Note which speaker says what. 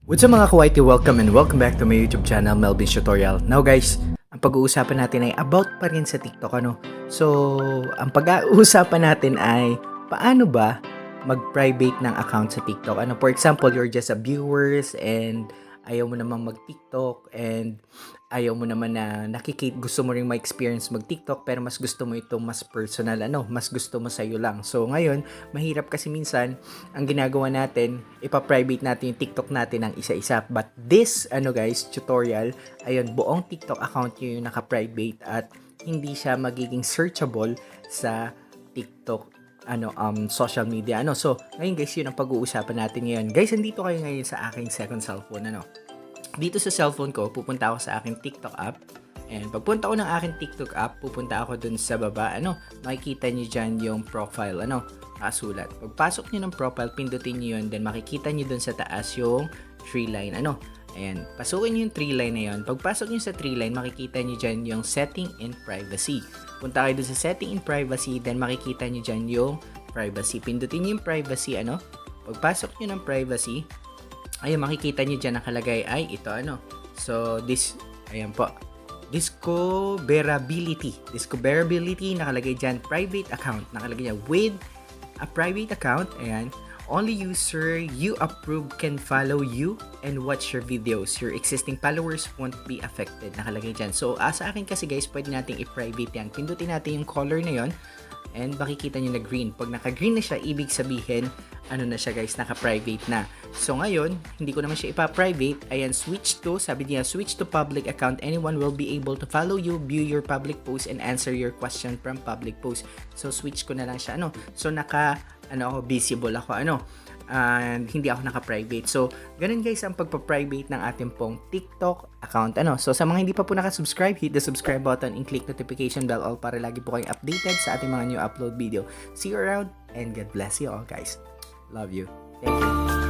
Speaker 1: What's up mga kawaiti? Welcome and welcome back to my YouTube channel, Melvin's Tutorial. Now guys, ang pag-uusapan natin ay about pa rin sa TikTok, ano? So, ang pag-uusapan natin ay paano ba mag-private ng account sa TikTok? Ano, for example, you're just a viewers and ayaw mo namang mag-TikTok and ayaw mo naman na gusto mo ring ma-experience mag-TikTok pero mas gusto mo itong mas personal, ano, mas gusto mo sa'yo lang. So, ngayon, mahirap kasi minsan, ang ginagawa natin, ipa-private natin yung TikTok natin ng isa-isa. But this, guys, tutorial, ayun, buong TikTok account nyo yung naka-private at hindi siya magiging searchable sa TikTok social media. So, ngayon guys, yun ang pag-uusapan natin ngayon. Guys, andito kayo ngayon sa aking second cellphone, Dito sa cellphone ko, pupunta ako sa aking TikTok app. And pagpunta ko ng aking TikTok app, pupunta ako dun sa baba, makikita nyo dyan yung profile, nakasulat. Pagpasok nyo ng profile, pindutin nyo yun, then makikita nyo dun sa taas yung 3 line, Ayan, pasukin nyo yung 3 line na yun. Pagpasok nyo sa 3 line, makikita nyo dyan yung setting and privacy. Punta kayo dun sa setting and privacy, then makikita nyo dyan yung privacy. Pindutin nyo yung privacy, Pagpasok nyo ng privacy, ayun, makikita nyo dyan nakalagay ay ito, So, ayan po. Discoverability, nakalagay dyan, private account. Nakalagay dyan, with a private account, ayan, only user you approve can follow you and watch your videos. Your existing followers won't be affected. Nakalagay dyan. So, sa akin kasi guys, pwede nating i-private yan. Pindutin natin yung color na yon and makikita nyo na green. Pag naka-green na siya, ibig sabihin, na siya guys, naka-private na. So, ngayon, hindi ko naman siya ipa-private. Ayan, sabi niya, switch to public account. Anyone will be able to follow you, view your public post, and answer your question from public post. So, switch ko na lang siya, So, visible ako, and hindi ako naka-private. So, ganun guys ang pagpa-private ng ating pong TikTok account, So, sa mga hindi pa po naka-subscribe, hit the subscribe button and click notification bell all para lagi po kayong updated sa ating mga new upload video. See you around and God bless you all guys. Love you. Thank you.